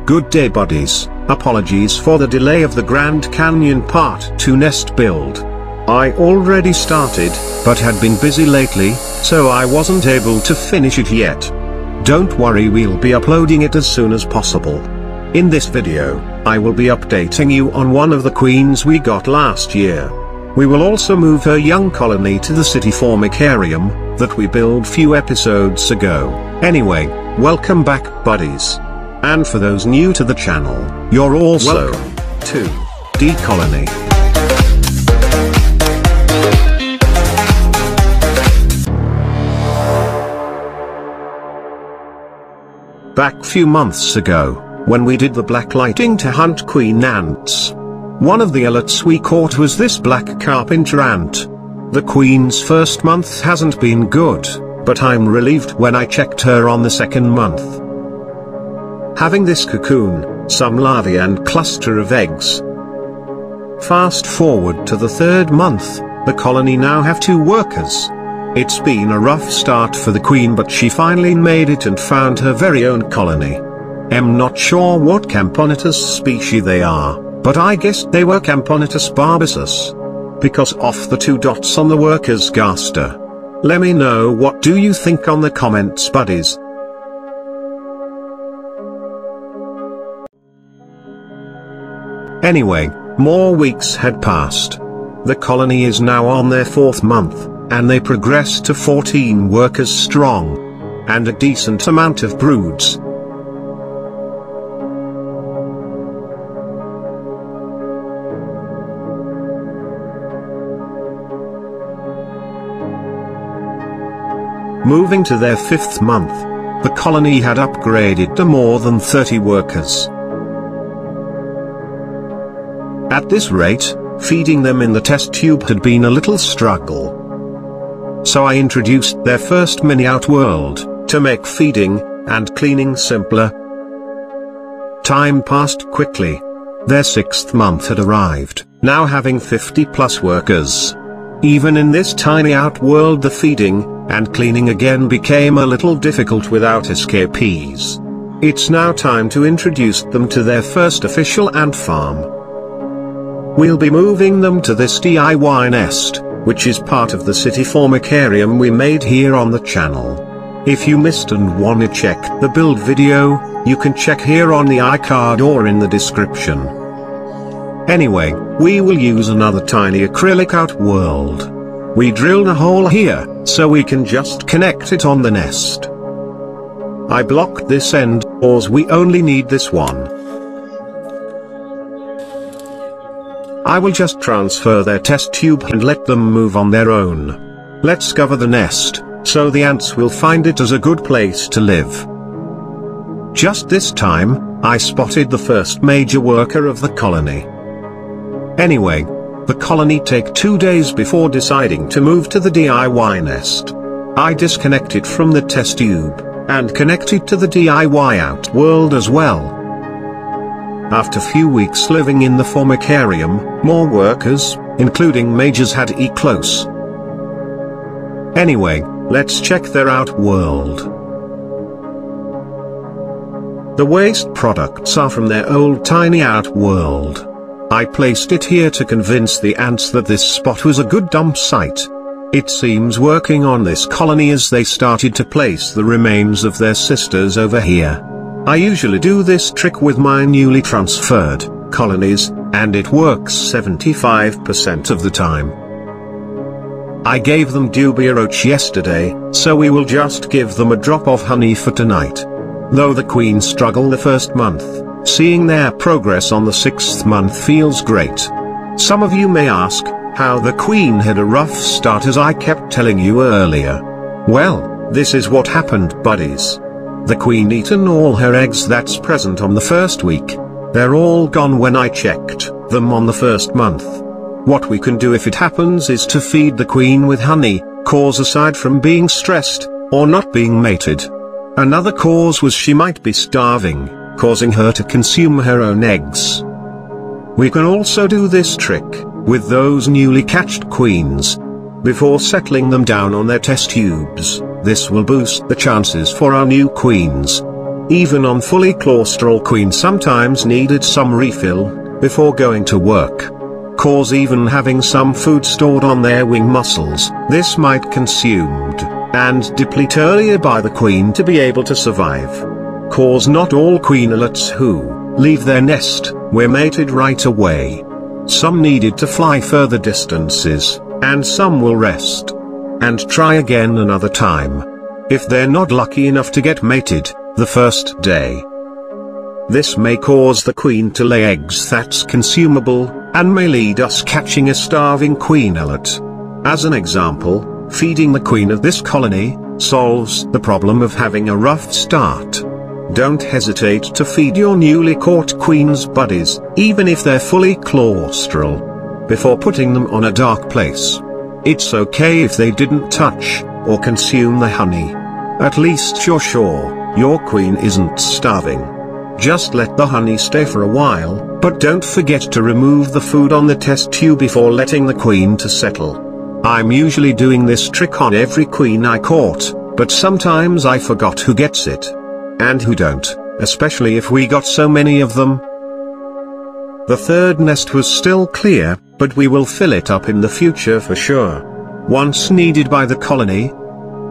Good day buddies, apologies for the delay of the Grand Canyon Part 2 nest build. I already started, but had been busy lately, so I wasn't able to finish it yet. Don't worry, we'll be uploading it as soon as possible. In this video, I will be updating you on one of the queens we got last year. We will also move her young colony to the city formicarium that we built few episodes ago. Anyway, welcome back buddies. And for those new to the channel, you're also welcome to DColonyyt. Back few months ago, when we did the black lighting to hunt queen ants, one of the alerts we caught was this black carpenter ant. The queen's first month hasn't been good, but I'm relieved when I checked her on the second month. Having this cocoon, some larvae and cluster of eggs. Fast forward to the third month, the colony now have 2 workers. It's been a rough start for the queen, but she finally made it and found her very own colony. I'm not sure what Camponitus species they are, but I guess they were Camponitus barbatus, because of the 2 dots on the worker's gaster. Let me know what do you think on the comments buddies. Anyway, more weeks had passed. The colony is now on their 4th month, and they progressed to 14 workers strong, and a decent amount of broods. Moving to their 5th month, the colony had upgraded to more than 30 workers. At this rate, feeding them in the test tube had been a little struggle. So I introduced their first mini outworld, to make feeding and cleaning simpler. Time passed quickly. Their 6th month had arrived, now having 50+ workers. Even in this tiny outworld, the feeding and cleaning again became a little difficult without escapees. It's now time to introduce them to their first official ant farm. We'll be moving them to this DIY nest, which is part of the city formicarium we made here on the channel. If you missed and want to check the build video, you can check here on the iCard or in the description. Anyway, we will use another tiny acrylic outworld. We drilled a hole here, so we can just connect it on the nest. I blocked this end, as we only need this one. I will just transfer their test tube and let them move on their own. Let's cover the nest, so the ants will find it as a good place to live. Just this time, I spotted the first major worker of the colony. Anyway, the colony take 2 days before deciding to move to the DIY nest. I disconnected from the test tube, and connected to the DIY outworld as well. After few weeks living in the formicarium, more workers, including majors, had close. Anyway, let's check their outworld. The waste products are from their old tiny outworld. I placed it here to convince the ants that this spot was a good dump site. It seems working on this colony as they started to place the remains of their sisters over here. I usually do this trick with my newly transferred colonies, and it works 75% of the time. I gave them dubia roach yesterday, so we will just give them a drop of honey for tonight. Though the queen struggled the first month, seeing their progress on the 6th month feels great. Some of you may ask, how the queen had a rough start, as I kept telling you earlier. Well, this is what happened buddies. The queen eaten all her eggs that's present on the first week. They're all gone when I checked them on the 1st month. What we can do if it happens is to feed the queen with honey, cause aside from being stressed, or not being mated. Another cause was she might be starving, causing her to consume her own eggs. We can also do this trick with those newly catched queens, before settling them down on their test tubes. This will boost the chances for our new queens. Even on fully claustral queen sometimes needed some refill before going to work. Cause even having some food stored on their wing muscles, this might consumed and deplete earlier by the queen to be able to survive. Cause not all queenlets who leave their nest were mated right away. Some needed to fly further distances, and some will rest and try again another time if they're not lucky enough to get mated the first day. This may cause the queen to lay eggs that's consumable, and may lead us catching a starving queenlet. As an example, feeding the queen of this colony solves the problem of having a rough start. Don't hesitate to feed your newly caught queen's buddies, even if they're fully claustral, before putting them on a dark place. It's okay if they didn't touch or consume the honey. At least you're sure your queen isn't starving. Just let the honey stay for a while, but don't forget to remove the food on the test tube before letting the queen to settle. I'm usually doing this trick on every queen I caught, but sometimes I forgot who gets it and who don't, especially if we got so many of them. The third nest was still clear, but we will fill it up in the future for sure, once needed by the colony.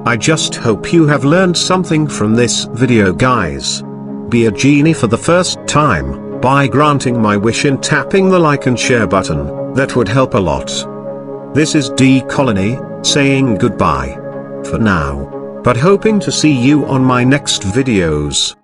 I just hope you have learned something from this video, guys. Be a genie for the first time by granting my wish and tapping the like and share button. That would help a lot. This is DColonyyt saying goodbye for now, but hoping to see you on my next videos.